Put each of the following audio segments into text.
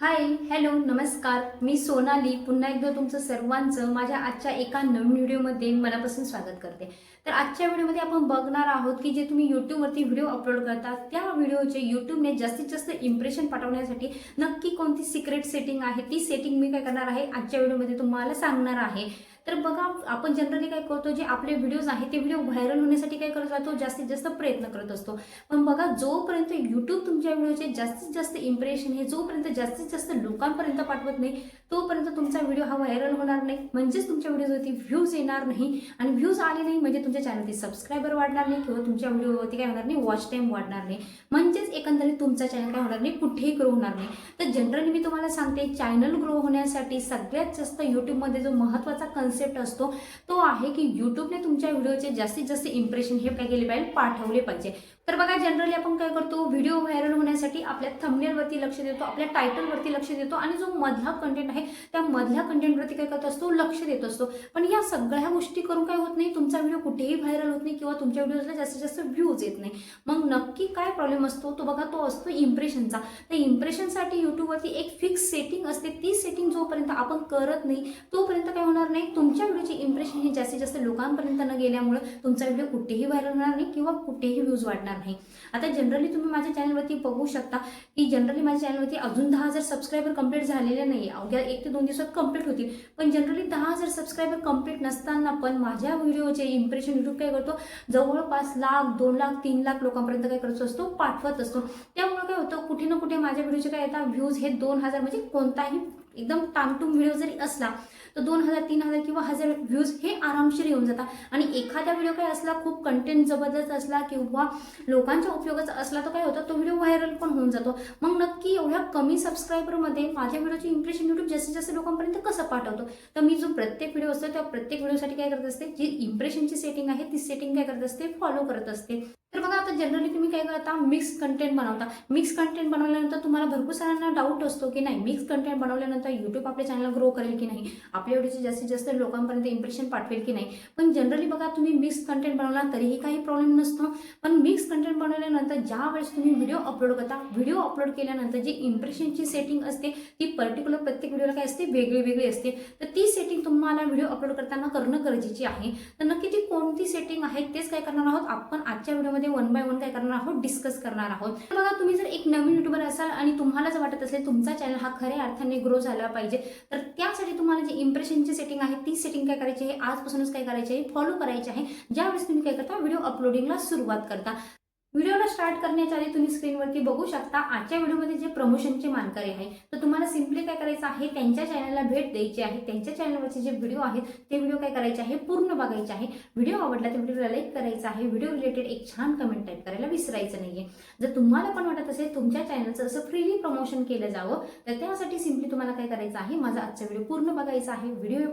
हाय, hello, नमस्कार. मी सोनाली पुन्हा एकदा तुमचं सर्वांचं माझ्या आजच्या एका नवीन व्हिडिओमध्ये मनापासून स्वागत करते. तर आजच्या व्हिडिओमध्ये आपण बघणार आहोत की जे तुम्ही यूट्यूबवरती व्हिडिओ अपलोड करता त्या व्हिडिओचे यूट्यूबने जास्तीत जास्त इम्प्रेशन पाठवण्यासाठी नक्की कोणती सिक्रेट सेटिंग आहे ती सेटिंग मी काय करणार आहे आजच्या व्हिडिओमध्ये तुम्हाला सांगणार आहे. तर बघा, आपण जनरली काय करतो, जे आपले व्हिडिओज आहेत ते व्हिडिओ व्हायरल होण्यासाठी काय करत राहतो, जास्तीत जास्त प्रयत्न करत असतो. पण बघा, जोपर्यंत यूट्यूब तुमच्या व्हिडिओचे जास्तीत जास्त इम्प्रेशन हे जोपर्यंत जास्तीत जास्त लोकांपर्यंत पाठवत नाही तोपर्यंत तुमचा व्हिडिओ हा व्हायरल होणार नाही. म्हणजेच तुमच्या व्हिडिओवरती व्ह्यूज येणार नाही आणि व्ह्यूज आले नाही म्हणजे तुमच्या चॅनलवरती सबस्क्रायबर वाढणार नाही किंवा तुमच्या व्हिडिओवरती काय होणार नाही, वॉच टाइम वाढणार नाही. म्हणजेच एकंदरीत तुमचा चॅनल काय होणार नाही, कुठेही ग्रो होणार नाही. तर जनरली मी तुम्हाला सांगते, चॅनल ग्रो होण्यासाठी सगळ्यात जास्त यूट्यूबमध्ये जो महत्त्वाचा कन्सेप्ट असतो तो आहे की यूट्यूबने तुमच्या व्हिडिओचे जास्तीत जास्त इम्प्रेशन हे काय केले पाहिजे, पाठवले पाहिजे. तर बघा, जनरली आपण काय करतो, व्हिडिओ व्हायरल होण्यासाठी आपल्या थंबनेलवरती लक्ष देतो, आपल्या टायटलवरती लक्ष देतो आणि जो मधला कंटेंट आहे त्या मधल्या कंटेंटवरती काय करत असतो, लक्ष देत असतो. पण या सगळ्या गोष्टी करून काय होत नाही, तुमचा व्हिडिओ कुठेही व्हायरल होत नाही किंवा तुमच्या व्हिडिओला जास्तीत जास्त व्ह्यूज येत नाही. मग नक्की काय प्रॉब्लेम असतो तो बघा, तो असतो इम्प्रेशनचा. तर इम्प्रेशनसाठी यूट्यूबवरती एक फिक्स सेटिंग असते. ती सेटिंग जोपर्यंत आपण करत नाही तोपर्यंत काय होणार नाही, तुमच्या व्हिडिओचे इम्प्रेशन हे जास्तीत जास्त लोकांपर्यंत न गेल्यामुळे तुमचा व्हिडिओ कुठेही व्हायरल होणार नाही किंवा कुठेही व्ह्यूज वाढणार नाही. आता जनरली तुम्ही माझ्या चॅनलवरती बघू शकता की जनरली माझ्या चॅनलवरती अजून 10,000 सबस्क्रायबर कंप्लीट झालेले नाही. अवघ्या 1 ते 2 दिवसात कंप्लीट होतील. पण जनरली 10,000 सबस्क्रायबर कंप्लीट नसताना पण माझ्या व्हिडिओचे इम्प्रेशन यूट्यूब काय करतो, जवळपास लाख, 2 लाख, 3 लाख लोकांपर्यंत काय करत असतो, पाठवत असतो. त्यामुळे काय होतं, कुठे ना कुठे माझ्या व्हिडिओचे काय येतात, व्ह्यूज हे 2,000 म्हणजे कोणताही एकदम टामटूम व्हिडिओ जरी असला तर 2,000, 3,000 किंवा 1,000 व्ह्यूज हे आरामशीर येऊन जातात. आणि एखादा व्हिडिओ काय असला, खूप कंटेंट जबरदस्त असला किंवा लोकांच्या उपयोगाचा असला तर काय होतं, तो व्हिडिओ व्हायरल पण होऊन जातो. मग नक्की एवढ्या कमी सबस्क्रायबरमध्ये माझ्या व्हिडिओचे इम्प्रेशन यूट्यूब जास्तीत जास्त लोकांपर्यंत कसं पाठवतो. तर मी जो प्रत्येक व्हिडिओ असतो त्या प्रत्येक व्हिडिओसाठी काय करत असते, जी इम्प्रेशनची सेटिंग आहे ती सेटिंग काय करत असते, फॉलो करत असते. तर बघा, आता जनरली तुम्ही काय करता, मिक्स कंटेंट बनवता. मिक्स कंटेंट बनवल्यानंतर तुम्हाला भरपूर साऱ्यांना डाऊट असतो की नाही, मिक्स कंटेंट बनवल्यानंतर यूट्यूब आपल्या चॅनलला ग्रो करेल की नाही, आपल्या व्हिडिओचे जास्तीत जास्त लोकांपर्यंत इम्प्रेशन पाठवेल की नाही. पण जनरली बघा, तुम्ही मिक्स कंटेंट बनवला तरीही काही प्रॉब्लेम नसतो. पण मिक्स कंटेंट बनवल्यानंतर ज्या वेळेस तुम्ही व्हिडिओ अपलोड करता, व्हिडिओ अपलोड केल्यानंतर जी इम्प्रेशनची सेटिंग असते ती पर्टिक्युलर प्रत्येक व्हिडिओला काय असते, वेगळी असते. तर ती सेटिंग तुम्हाला व्हिडिओ अपलोड करताना करणं गरजेची आहे. तर नक्की ती कोणती सेटिंग आहे तेच काय करणार आहोत आपण आजच्या व्हिडिओमध्ये वन बाय वन काय करणार आहोत, डिस्कस करणार आहोत. तर बघा, तुम्ही जर एक नवीन युट्यूबर असाल आणि तुम्हाला जर वाटत असेल तुमचा चॅनल हा खऱ्या अर्थाने ग्रो झाला पाहिजे, तर त्यासाठी तुम्हाला जी इम्प्रेशनची सेटिंग आहे ती सेटिंग काय करायची आहे, आजपासूनच काय करायची आहे, फॉलो करायची आहे. ज्यावेळेस तुम्ही काय करता, व्हिडिओ अपलोडिंगला सुरुवात करता. व्हिडिओला स्टार्ट करण्याच्या आधी तुम्ही स्क्रीनवरती बघू शकता आजच्या व्हिडिओमध्ये जे प्रमोशनचे मानकरी आहे. तर तुम्हाला सिम्पली काय करायचं आहे, त्यांच्या चॅनलला भेट द्यायची आहे. त्यांच्या चॅनलवरचे जे व्हिडिओ आहेत ते व्हिडिओ काय करायचे आहे, पूर्ण बघायचे आहे. व्हिडिओ आवडला तर व्हिडिओला लाईक करायचा आहे. व्हिडिओ रिलेटेड एक छान कमेंट टाईप करायला विसरायचं नाहीये. जर तुम्हाला पण वाटत असेल तुमच्या चॅनलचं असं फ्रीली प्रमोशन केलं जावं तर त्यासाठी सिम्पली तुम्हाला काय करायचं आहे, माझा आजचा व्हिडिओ पूर्ण बघायचा आहे. व्हिडिओ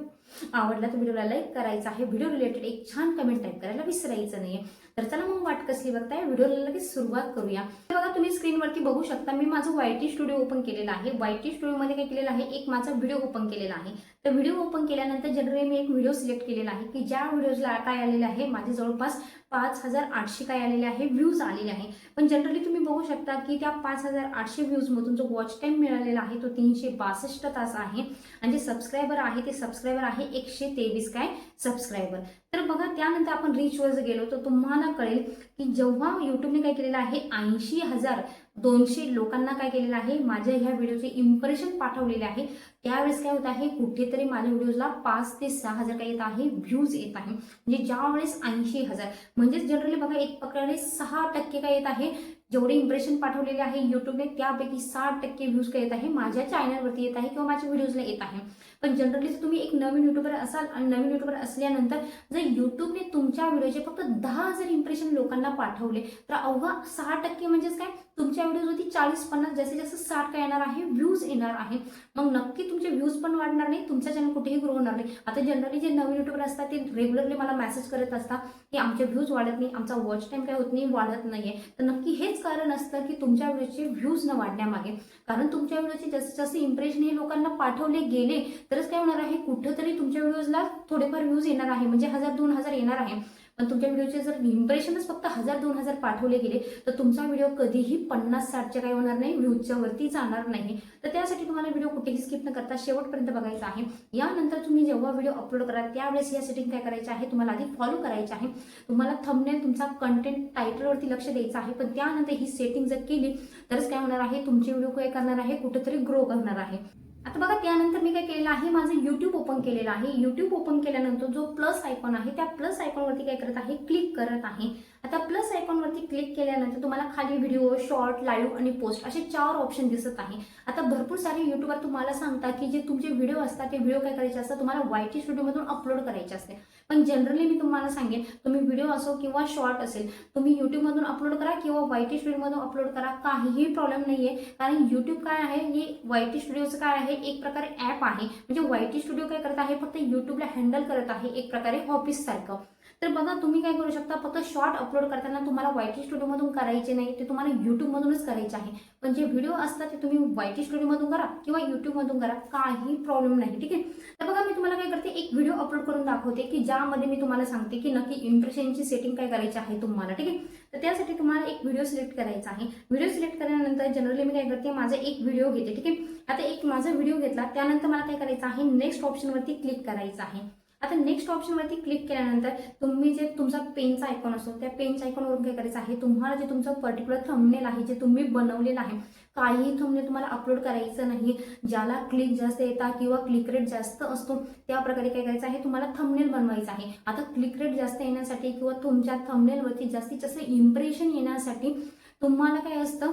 आवडला तर व्हिडिओला लाईक करायचा आहे. व्हिडिओ रिलेटेड एक छान कमेंट टाईप करायला विसरायचं नाहीये. तर चला मग वाट कसली बघताय, व्हिडिओला लगेच सुरुवात करूया. बघा, तुम्ही स्क्रीनवरती बघू शकता मी माझं YT स्टुडिओ ओपन केलेला आहे. YT स्टुडिओमध्ये काय केलेलं आहे, एक माझा व्हिडिओ ओपन केलेला आहे. तर व्हिडिओ ओपन केल्यानंतर जनरली मी एक व्हिडिओ सिलेक्ट केलेला आहे की ज्या व्हिडिओला काय आलेले आहे, माझे जवळपास 5,800 काय आलेले आहे, व्ह्यूज आलेले आहे. पण जनरली तुम्ही बघू शकता की त्या 5,800 व्ह्यूजमधून जो वॉच टाइम मिळालेला आहे तो 362 तास आहे. आणि जे सबस्क्रायबर आहे ते सबस्क्रायबर आहे 123 काय सबस्क्रायबर. तर बघा, त्यानंतर आपण रीचवर जर गेलो तर तुम्हाला कळेल की जेव्हा यूट्यूबने काय केलेलं आहे, 80,200 लोकांना काय केलेलं आहे, माझ्या ह्या व्हिडिओचे इम्प्रेशन पाठवलेले आहे. त्यावेळेस काय होत आहे, कुठेतरी माझ्या व्हिडिओजला 5 ते 6,000 काय येत आहे, व्ह्यूज येत आहे. म्हणजे ज्यावेळेस 80,000 म्हणजेच जनरली बघा एक प्रकारे 6% काय येत आहे, जेवढे इम्प्रेशन पाठवलेले आहे यूट्यूबने त्यापैकी 60% व्ह्यूज काय येत आहे, माझ्या चॅनलवरती येत आहे किंवा माझ्या व्हिडिओजला येत आहे. पण जनरली तुम्ही एक नवीन युट्यूबर असाल आणि नवीन युट्यूबर असल्यानंतर जर यूट्यूबने तुमच्या व्हिडिओचे फक्त 10,000 इम्प्रेशन लोकांना पाठवले तर अवघा 6% म्हणजेच काय, तुमच्या व्हिडिओवरती 40-50 जास्तीत जास्त 60 काय येणार आहे, व्ह्यूज येणार आहे. मग नक्की तुमचे व्ह्यूज पण वाढणार नाही, तुमचा चॅनल कुठेही ग्रो होणार नाही. आता जनरली जे नवीन युट्यूबर असतात ते रेग्युलरली मला मेसेज करत असतात की आमचे व्ह्यूज वाढत नाही, आमचा वॉच टाइम काय होत नाही, वाढत नाहीये. तर नक्की हेच कारण असतं की तुमच्या व्हिडिओचे व्ह्यूज न वाढण्यामागे. कारण तुमच्या व्हिडिओचे जास्तीत जास्त इम्प्रेशन हे लोकांना पाठवले गेले तरच काय होणार आहे, कुठंतरी तुमच्या व्हिडिओजला थोडेफार व्ह्यूज येणार आहे. म्हणजे 1,000-2,000 येणार आहे. पण तुमच्या व्हिडिओचे जर इम्प्रेशनच फक्त 1000-2000 पाठवले गेले तर तुमचा व्हिडिओ कधीही 50-60च्या काही होणार नाही, व्ह्यूजच्या वरती जाणार नाही. तर त्यासाठी तुम्हाला व्हिडिओ कुठेही स्किप न करता शेवटपर्यंत बघायचा आहे. यानंतर तुम्ही जेव्हा व्हिडिओ अपलोड कराल त्यावेळेस या सेटिंग काय करायचं आहे, तुम्हाला आधी फॉलो करायचे आहे. तुम्हाला थंबनेल, तुमचा कंटेंट, टायटलवरती लक्ष द्यायचं आहे. पण त्यानंतर ही सेटिंग जर केली तरच काय होणार आहे, तुमचे व्हिडिओ काय करणार आहे, कुठेतरी ग्रो करणार आहे. आता बघा, त्यानंतर मी काय केलेलं आहे, माझं YouTube ओपन केलेलं आहे. YouTube ओपन केल्यानंतर जो प्लस आयकॉन आहे त्या प्लस आयकॉनवरती काय करत आहे, क्लिक करत आहे. आता प्लस आयकॉनवरती क्लिक केल्यानंतर तुम्हाला खाली व्हिडिओ, शॉर्ट, लाईव्ह आणि पोस्ट असे 4 ऑप्शन दिसत आहे. आता भरपूर सारे युट्यूबर तुम्हाला सांगतात की जे तुमचे व्हिडिओ असतात ते व्हिडिओ काय करायचे असतात, तुम्हाला YT स्टुडिओमधून अपलोड करायचे असते. पण जनरली मी तुम्हाला सांगेन, तुम्ही व्हिडिओ असो किंवा शॉर्ट असेल, तुम्ही YouTubeमधून अपलोड करा किंवा YT स्टुडिओमधून अपलोड करा, काहीही प्रॉब्लेम नाहीये. कारण YouTube काय आहे, हे YT स्टुडिओचं काय आहे, एक प्रकारे ॲप आहे. म्हणजे YT स्टुडिओ काय करत आहे, फक्त YouTubeला हँडल करत आहे, एक प्रकारे ऑफिस सारखं. तर बघा, तुम्ही काय करू शकता, फक्त शॉर्ट अपलोड करताना तुम्हाला YT स्टुडिओमधून करायचे नाही, ते तुम्हाला YouTubeमधूनच करायचे आहे. पण जे व्हिडिओ असतात ते तुम्ही YT स्टुडिओमधून करा किंवा YouTubeमधून करा, काही प्रॉब्लेम नाही. ठीक आहे. तर बघा, मी तुम्हाला काय करते, एक व्हिडिओ अपलोड करून दाखवते की ज्यामध्ये मी तुम्हाला सांगते की नक्की इम्प्रेशनची सेटिंग काय करायची आहे तुम्हाला. ठीक आहे. तर त्यासाठी तुम्हाला एक व्हिडिओ सिलेक्ट करायचा आहे. व्हिडिओ सिलेक्ट केल्यानंतर जनरली मी काय करते, माझा एक व्हिडिओ घेते. ठीक आहे. आता एक माझा व्हिडिओ घेतला, त्यानंतर मला काय करायचं आहे, नेक्स्ट ऑप्शनवरती क्लिक करायचं आहे. आता नेक्स्ट ऑप्शनवरती क्लिक केल्यानंतर तुम्ही जे तुमचा पेनचा आयकॉन असतो त्या पेनच्या आयकॉनवरून काय करायचं आहे, तुम्हाला जे तुमचं पर्टिक्युलर थंबनेल आहे, जे तुम्ही बनवलेलं आहे, काही थंबनेल तुम्हाला अपलोड करायचं नाही. ज्याला क्लिक जास्त येतात किंवा क्लिक रेट जास्त असतो त्या प्रकारे काय करायचं आहे, तुम्हाला थंबनेल बनवायचं आहे. आता क्लिक रेट जास्त येण्यासाठी किंवा तुमच्या थंबनेलवरती जास्तीत जास्त इम्प्रेशन येण्यासाठी तुम्हाला काय असतं,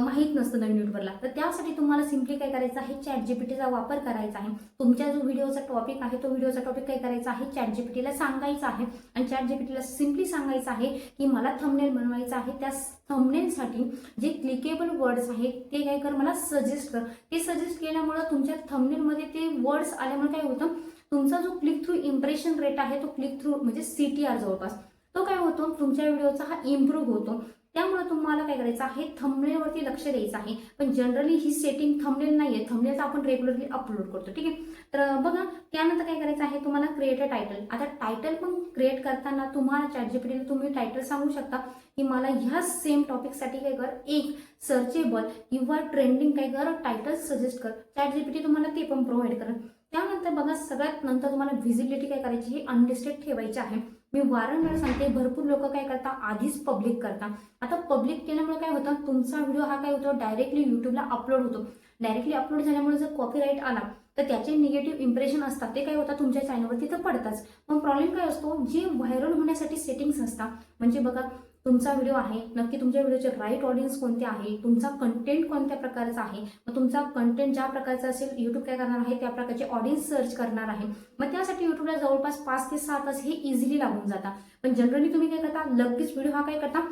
माहीत नसतं नवीन युट्यूबरला. तर त्यासाठी तुम्हाला सिम्पली काय करायचं आहे, ChatGPTचा वापर करायचा आहे. तुमच्या जो व्हिडिओचा टॉपिक आहे तो व्हिडिओचा टॉपिक काय करायचा आहे, ChatGPTला सांगायचा आहे. आणि ChatGPTला सिम्पली सांगायचं आहे की मला थंबनेल बनवायचं आहे, त्या थंबनेलसाठी जे क्लिकेबल वर्ड्स आहेत ते काय कर, मला सजेस्ट कर. ते सजेस्ट केल्यामुळं तुमच्या थंबनेलमध्ये ते वर्ड्स आल्यामुळे काय होतं, तुमचा जो क्लिक थ्रू इम्प्रेशन रेट आहे तो क्लिक थ्रू म्हणजे CTR जवळपास तो काय होतो, तुमच्या व्हिडिओचा हा इम्प्रूव्ह होतो. त्यामुळे तुम्हाला काय करायचं आहे, थंबनेलवरती लक्ष द्यायचं आहे. पण जनरली ही सेटिंग थंबनेल नाहीये, थंबनेल तर आपण रेग्युलरली अपलोड करतो. ठीक आहे. तर बघा, त्यानंतर काय करायचं आहे, तुम्हाला क्रिएट अ टायटल. आता टायटल पण क्रिएट करताना तुम्हाला ChatGPTला तुम्ही टायटल सांगू शकता की मला ह्या सेम टॉपिकसाठी काय कर, एक सर्चेबल किंवा ट्रेंडिंग काय कर, टायटल सजेस्ट कर. ChatGPT तुम्हाला ते पण प्रोव्हाइड करेल. त्यानंतर बघा, सगळ्यात नंतर तुम्हाला व्हिजिबिलिटी काय करायची, ही अनलिस्टेड ठेवायची आहे. मी वारंवार सांगते, भरपूर लोक काय करतात, आधीच पब्लिक करतात. आता पब्लिक केल्यामुळे काय होतं, तुमचा व्हिडिओ हा काय होतो, डायरेक्टली युट्यूबला अपलोड होतो. डायरेक्टली अपलोड झाल्यामुळे जर कॉपीराईट आला तर त्याचे निगेटिव्ह इम्प्रेशन असतात ते काय होतात, तुमच्या चॅनलवरती तर पडताच. मग प्रॉब्लेम काय असतो, जे व्हायरल होण्यासाठी सेटिंग्स असतात, म्हणजे बघा, तुमचा व्हिडिओ आहे, नक्की तुमच्या व्हिडिओचे राईट ऑडियन्स कोणते आहे, तुमचा कंटेंट कोणत्या प्रकारचा आहे. मग तुमचा कंटेंट ज्या प्रकारचा असेल, युट्यूब काय करणार आहे, त्या प्रकारचे ऑडियन्स सर्च करणार आहे. मग त्यासाठी युट्यूबला जवळपास 5 ते 6 तास हे इझिली लागून जातात. पण जनरली तुम्ही काय करता, लगेच व्हिडिओ हा काय करता,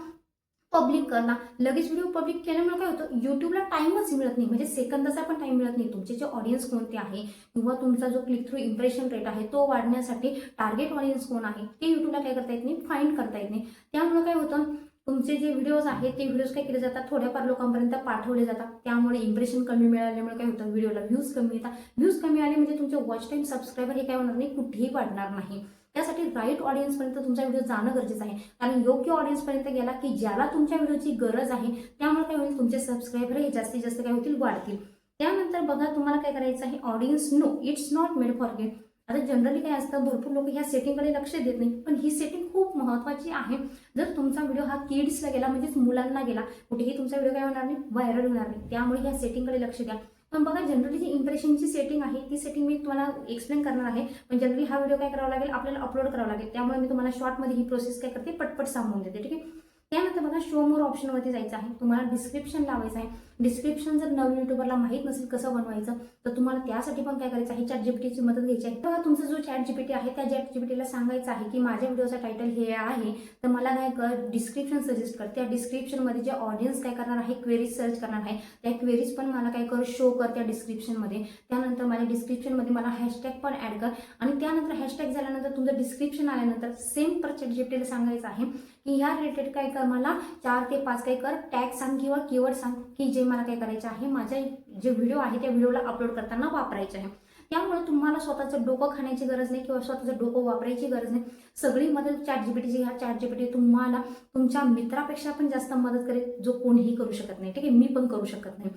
पब्लिक करणं. लगेच व्हिडिओ पब्लिक केल्यामुळे काय होतं, युट्यूबला टाइमच मिळत नाही, म्हणजे सेकंदाचा पण टाइम मिळत नाही. तुमचे जे ऑडियन्स कोणते आहे किंवा तुमचा जो क्लिक थ्रू इम्प्रेशन रेट आहे तो वाढण्यासाठी टार्गेट ऑडियन्स कोण आहे ते युट्यूबला काय करता येत नाही, फाइंड करता येत नाही. त्यामुळे काय होतं, तुमचे जे व्हिडिओज आहेत ते व्हिडिओज काय केले जातात, थोड्याफार लोकांपर्यंत पाठवले जातात. त्यामुळे इम्प्रेशन कमी मिळाल्यामुळे काय होतं, व्हिडिओला व्ह्यूज कमी येतात. व्ह्यूज कमी आले म्हणजे तुमचे वॉच टाइम, सबस्क्रायबर हे काय होणार नाही, कुठेही वाढणार नाही. त्यासाठी राईट ऑडियन्सपर्यंत तुमचा व्हिडिओ जाणं गरजेचं आहे. कारण योग्य ऑडियन्सपर्यंत गेला की ज्याला तुमच्या व्हिडिओची गरज आहे, त्यामुळे काय होईल, तुमचे सबस्क्रायबर हे जास्तीत जास्त काय होतील, वाढतील. त्यानंतर बघा, तुम्हाला काय करायचं आहे, audience no it's not made for gate. आता जनरली काय असतं, भरपूर लोक ह्या सेटिंगकडे लक्ष देत नाही, पण ही सेटिंग खूप महत्त्वाची आहे. जर तुमचा व्हिडिओ हा किड्सला गेला, म्हणजेच मुलांना गेला, कुठेही तुमचा व्हिडिओ काय होणार नाही, व्हायरल होणार नाही. त्यामुळे ह्या सेटिंगकडे लक्ष द्या. पण बघा, जनरली जी इम्प्रेशनची सेटिंग आहे ती सेटिंग मी तुम्हाला एक्सप्लेन करणार आहे. पण जनरली हा व्हिडिओ काय करावा लागेल, आपल्याला अपलोड करावा लागेल. त्यामुळे मी तुम्हाला शॉर्टमध्ये ही प्रोसेस काय करते, पटपट सांगून देते. ठीक आहे. त्यानंतर बघा, शो मोर ऑप्शनवरती जायचं आहे. तुम्हाला डिस्क्रिप्शन लावायचं आहे. डिस्क्रिप्शन जर नवीन युट्यूबरला माहीत नसेल कसं बनवायचं, तर तुम्हाला त्यासाठी पण काय करायचं आहे, ChatGPTची मदत घ्यायची आहे. बघा, तुमचा जो ChatGPT आहे त्या ChatGPTला सांगायचं आहे की माझ्या व्हिडिओचा टायटल हे आहे, तर मला काय कर, डिस्क्रिप्शन सजेस्ट कर. त्या डिस्क्रिप्शनमध्ये जे ऑडियन्स काय करणार आहे, क्वेरीज सर्च करणार आहे, त्या क्वेरीज पण मला काय कर, शो कर त्या डिस्क्रिप्शनमध्ये. त्यानंतर माझ्या डिस्क्रिप्शनमध्ये मला हॅशटॅग पण ॲड कर. आणि त्यानंतर हॅशटॅग झाल्यानंतर तुमचं डिस्क्रिप्शन आल्यानंतर सेम पर ChatGPTला सांगायचं आहे की ह्या रिलेटेड काय कर, मला 4 ते 5 काय कर, टॅग सांग किंवा कीवर्ड सांग की जे मला काय करायचं आहे, माझ्या जे व्हिडिओ आहे त्या व्हिडिओला अपलोड करताना वापरायचे आहे. त्यामुळे तुम्हाला स्वतःचं डोकं खाण्याची गरज नाही किंवा स्वतःचं डोकं वापरायची गरज नाही. सगळी मदत ChatGPTची. ह्या ChatGPT तुम्हाला तुमच्या मित्रापेक्षा पण जास्त मदत करेल, जो कोणीही करू शकत नाही. ठीक आहे, मी पण करू शकत नाही.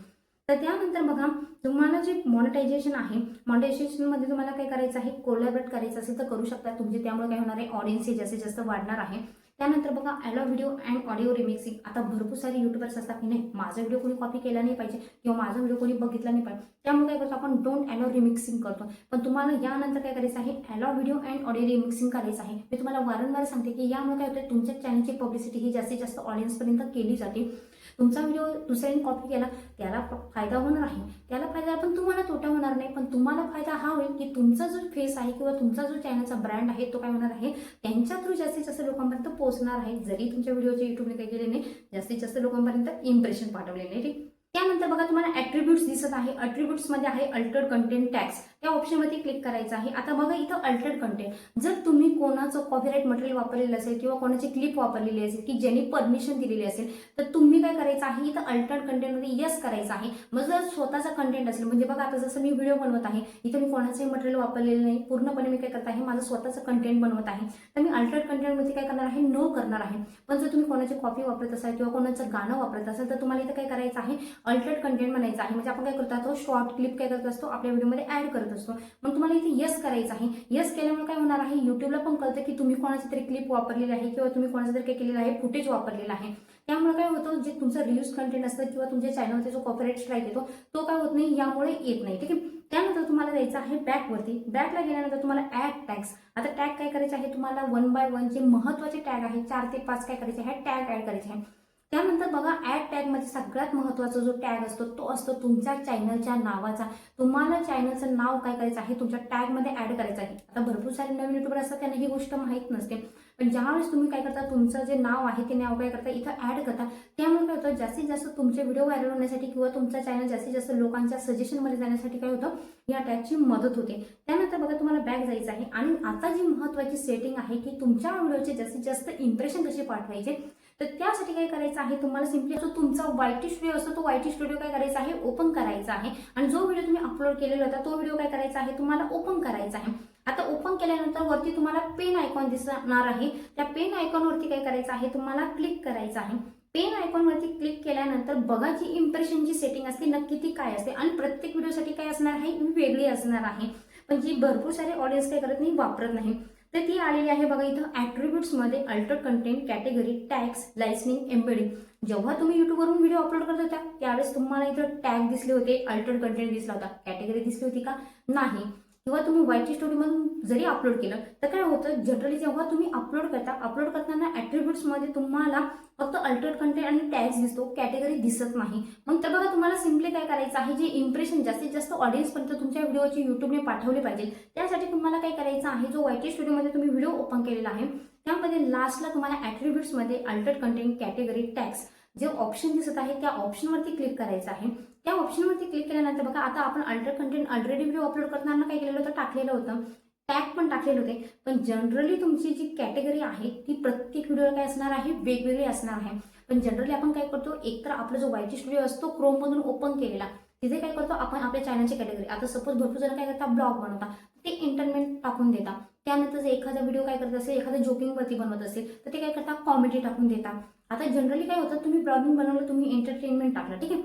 तर त्यानंतर बघा, तुम्हाला जे मॉनिटायझेशन आहे, मॉनिटायझेशनमध्ये तुम्हाला काय करायचं आहे, कोलॅबरेट करायचं असेल तर करू शकता तुमचे. त्यामुळे काय होणार आहे, ऑडियन्स हे जास्तीत जास्त वाढणार आहे. त्यानंतर बघा, allow video and audio remixing. आता भरपूर सारे युट्यूबर्स असतात की नाही, माझा व्हिडिओ कोणी कॉपी केला नाही पाहिजे किंवा माझा व्हिडिओ कोणी बघितला नाही पाहिजे, त्यामुळे काय करतो आपण डोंट ॲलो रिमिक्सिंग करतो. पण तुम्हाला यानंतर काय करायचं आहे, allow video and audio remixing करायचं आहे. मी तुम्हाला वारंवार सांगते की यामुळे काय होतं, तुमच्या चॅनलची पब्लिसिटी ही जास्तीत जास्त ऑडियन्सपर्यंत केली जाते. तुमचा व्हिडिओ दुसऱ्याने कॉपी केला, त्याला फायदा होणार आहे, त्याला फायदा, पण तुम्हाला तोटा होणार नाही. पण तुम्हाला फायदा हा होईल की तुमचा जो फेस आहे किंवा तुमचा जो चॅनलचा ब्रँड आहे तो काय होणार आहे, त्यांच्या थ्रू जास्तीत जास्त लोकांपर्यंत पोहोचणार आहे. जरी तुमच्या व्हिडिओचे युट्यूबने काय केले नाही, जास्तीत जास्त लोकांपर्यंत इम्प्रेशन पाठवले नाही. ठीक, त्यानंतर बघा, तुम्हाला ॲट्रिब्यूट्स दिसत आहे. ॲट्रिब्यूट्समध्ये आहे अल्टर्ड कंटेंट टॅग्स. त्या ऑप्शनवरती क्लिक करायचं आहे. आता बघा, इथं अल्टर्ड कंटेंट, जर तुम्ही कोणाचं कॉपीराइट मटेरियल वापरलेलं असेल किंवा कोणाची क्लिप वापरलेली असेल की ज्यांनी परमिशन दिलेली असेल, तर तुम्ही काय करायचं आहे, इथं अल्टर्ड कंटेंटमध्ये यस करायचं आहे. मग जर स्वतःचा कंटेंट असेल, म्हणजे बघा आता जसं मी व्हिडिओ बनवत आहे, इथं मी कोणाचंही मटेरियल वापरलेलं नाही, पूर्णपणे मी काय करत आहे, माझं स्वतःचं कंटेंट बनवत आहे, तर मी अल्टर्ड कंटेंटमध्ये काय करणार आहे, नो करणार आहे. पण जर तुम्ही कोणाची कॉपी वापरत असाल किंवा कोणाचं गाणं वापरत असाल, तर तुम्हाला इथं काय करायचं आहे, अल्टर्ड कंटेंट म्हणायचं आहे. म्हणजे आपण काय करतो, शॉर्ट क्लिप काय करत असतो, आपल्या व्हिडिओमध्ये ऍड करत असतो. मग तुम्हाला इथे यस करायचं आहे. यस केल्यामुळे काय होणार आहे, युट्यूबला पण कळतं की तुम्ही कोणाची तरी क्लिप वापरलेली आहे किंवा तुम्ही कोणाचं तरी काय केलेलं आहे, फुटेज वापरलेलं आहे. त्यामुळे काय होतं, जे तुमचं रियूज कंटेंट असतं किंवा तुमच्या चॅनलवरती जो कॉपीराइट स्ट्राईक येतो तो काय होत नाही, यामुळे येत नाही. ठीक आहे, त्यानंतर तुम्हाला जायचं आहे बॅकवरती. बॅकला गेल्यानंतर तुम्हाला ॲड टॅग्स. आता टॅग काय करायचे आहे, तुम्हाला 1 बाय 1 जे महत्त्वाचे टॅग आहे, 4 ते 5 काय करायचे आहे, टॅग ॲड करायचे आहे. त्यानंतर बघा, ॲड टॅगमध्ये सगळ्यात महत्त्वाचा जो टॅग असतो तो असतो तुमच्या चॅनलच्या नावाचा. तुम्हाला चॅनलचं नाव काय करायचं आहे, तुमच्या टॅगमध्ये ॲड करायचं आहे. आता भरपूर सारे नवीन युट्यूबर असतात, त्यांना ही गोष्ट माहीत नसते. पण ज्यावेळेस तुम्ही काय करता, तुमचं जे नाव आहे ते नाव काय करता, इथं ॲड करता. त्यामुळे काय होतं, जास्तीत जास्त तुमचे व्हिडिओ व्हायरल होण्यासाठी किंवा तुमचा चॅनल जास्तीत जास्त लोकांच्या सजेशनमध्ये जाण्यासाठी काय होतं, या टॅगची मदत होते. त्यानंतर बघा, तुम्हाला बॅक जायचं आहे आणि आता जी महत्त्वाची सेटिंग आहे की तुमच्या व्हिडिओचे जास्तीत जास्त इम्प्रेशन कसे पाठवायचे, तर त्यासाठी काय करायचं आहे, तुम्हाला सिम्पली जो तुमचा YT स्टुडिओ असतो तो YT स्टुडिओ काय करायचा आहे, ओपन करायचा आहे. आणि जो व्हिडिओ तुम्ही अपलोड केलेला होता तो व्हिडिओ काय करायचा आहे, तुम्हाला ओपन करायचा आहे. आता ओपन केल्यानंतर वरती तुम्हाला पेन आयकॉन दिसणार आहे. त्या पेन आयकॉनवरती काय करायचं आहे, तुम्हाला क्लिक करायचं आहे. पेन आयकॉनवरती क्लिक केल्यानंतर बघा, जी इम्प्रेशनची सेटिंग असते नक्की ती काय असते आणि प्रत्येक व्हिडिओसाठी काय असणार आहे, वेगळी असणार आहे. पण जी भरपूर सारे ऑडियन्स काय करत नाही, वापरत नाही, तर ती आलेली आहे बघा इथं ॲट्रिब्यूट्समध्ये altered content category tags licensing embedding. जेव्हा तुम्ही युट्यूबवरून व्हिडिओ अपलोड करत होता त्यावेळेस तुम्हाला इथं टॅग दिसले होते, अल्टर्ड कंटेंट दिसला होता, कॅटेगरी दिसली होती का, नाही. किंवा तुम्ही YT स्टुडिओमधून जरी अपलोड केलं तर काय होतं, जनरली जेव्हा तुम्ही अपलोड करताना ॲट्रिब्यूट्समध्ये तुम्हाला फक्त अल्टर्ड कंटेंट आणि टॅग्स दिसतो, कॅटेगरी दिसत नाही. मग तर बघा, तुम्हाला सिम्पली काय करायचं आहे, जे इम्प्रेशन जास्तीत जास्त ऑडियन्सपर्यंत तुमच्या व्हिडिओची युट्यूबने पाठवले पाहिजे, त्यासाठी तुम्हाला काय करायचं आहे, जो YT स्टुडिओमध्ये तुम्ही व्हिडिओ ओपन केलेला आहे त्यामध्ये लास्टला तुम्हाला ॲट्रिब्यूट्समध्ये अल्टर्ड कंटेंट कॅटेगरी टॅग्स जे ऑप्शन दिसत आहे त्या ऑप्शनवरती क्लिक करायचं आहे. त्या ऑप्शनवरती क्लिक केल्यानंतर बघा, आता आपण Altered content already video upload करताना काय केलेलं होतं, टाकलेलं होतं, टॅग पण टाकलेले होते. पण जनरली तुमची जी कॅटेगरी आहे ती प्रत्येक व्हिडिओला काय असणार आहे, वेगवेगळी असणार आहे. पण जनरली आपण काय करतो, एकतर आपला जो YT स्टुडिओ असतो क्रोममधून ओपन केलेला, तिथे काय करतो आपण आपल्या चॅनलची कॅटेगरी, आता सपोज भरपूर जण काय करतात, ब्लॉग बनवतात, ते एंटरटेनमेंट टाकून देतात. त्यानंतर जर एखादा व्हिडिओ काय करत असेल, एखादा जोकिंगवरती बनवत असेल तर ते काय करतात, कॉमेडी टाकून देतात. आता जनरली काय होतं, तुम्ही ब्लॉगिंग बनवलं, तुम्ही एंटरटेनमेंट टाकलं, ठीक आहे,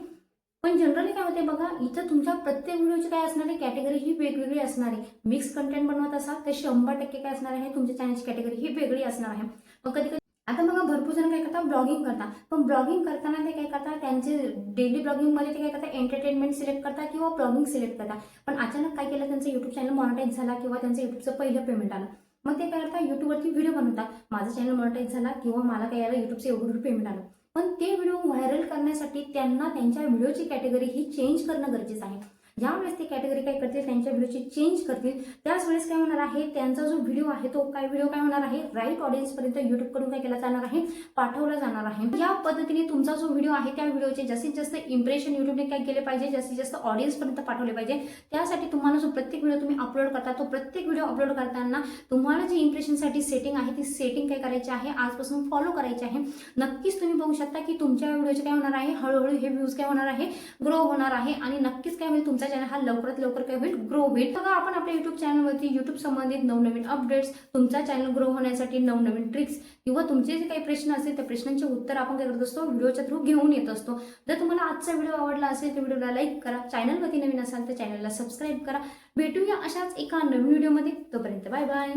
पण जनरली काय होते बघा, इथं तुमच्या प्रत्येक व्हिडिओची काय असणार आहे, कॅटेगरी ही वेगवेगळी असणार आहे. मिक्स कंटेंट बनवत असाल तर 100% काय असणार आहे, तुमच्या चॅनलची कॅटेगरी ही वेगळी असणार आहे. मग कधी कधी आता बघा, भरपूर जण काय करतात, ब्लॉगिंग करतात, पण ब्लॉगिंग करताना ते काय करतात, त्यांचे डेली ब्लॉगिंगमध्ये ते काय करतात, एंटरटेनमेंट सिलेक्ट करतात किंवा ब्लॉगिंग सिलेक्ट करतात. पण अचानक काय केलं, त्यांचं युट्यूब चॅनल मॉनिटाईज झाला किंवा त्यांचं युट्यूबचं पहिलं पेमेंट आलं, मग ते काय करतात, युट्यूबवरती व्हिडिओ बनवतात, माझं चॅनल मॉनिटाईज झाला किंवा मला काय याला युट्यूबचं एवढं पेमेंट आलं. पण ते व्हिडिओ व्हायरल करण्यासाठी त्यांना त्यांच्या व्हिडिओची कॅटेगरी ही चेंज करणं गरजेचं आहे. ज्यावेळेस ते कॅटेगरी काय करतील, त्यांच्या व्हिडिओची चेंज करतील, त्याच वेळेस काय होणार आहे, त्यांचा जो व्हिडिओ आहे तो व्हिडिओ काय होणार आहे, राईट ऑडियन्सपर्यंत युट्यूबकडून काय केला जाणार आहे, पाठवला जाणार आहे. या पद्धतीने तुमचा जो व्हिडिओ आहे त्या व्हिडिओचे जास्तीत जास्त इम्प्रेशन युट्यूबने काय केले पाहिजे, जास्तीत जास्त ऑडियन्सपर्यंत पाठवले पाहिजे. त्यासाठी तुम्हाला जो प्रत्येक व्हिडिओ तुम्ही अपलोड करता, तो प्रत्येक व्हिडिओ अपलोड करताना तुम्हाला जी इम्प्रेशनसाठी सेटिंग आहे ती सेटिंग काय करायची आहे, आजपासून फॉलो करायची आहे. नक्कीच तुम्ही बघू शकता की तुमच्या व्हिडिओचे काय होणार आहे, हळूहळू हे व्ह्यूज काय होणार आहे, ग्रो होणार आहे आणि नक्कीच काय होईल, तुमचा तुमचा चॅनल हा लवकरात लवकर काय होईल, ग्रो होईल. बघा आपण आपल्या युट्यूब चॅनलवरती युट्यूब संबंधित नवनवीन अपडेट्स, तुमचा चॅनल ग्रो होण्यासाठी नवनवीन ट्रिक्स किंवा तुमचे जे काही प्रश्न असतील त्या प्रश्नांचे उत्तर आपण काय करत असतो, व्हिडिओच्या थ्रू घेऊन येत असतो. जर तुम्हाला आजचा व्हिडिओ आवडला असेल तर व्हिडिओला लाईक करा, चॅनलवरती नवीन असाल तर चॅनलला सबस्क्राईब करा. भेटूया अशाच एका नवीन व्हिडिओमध्ये. तोपर्यंत बाय बाय.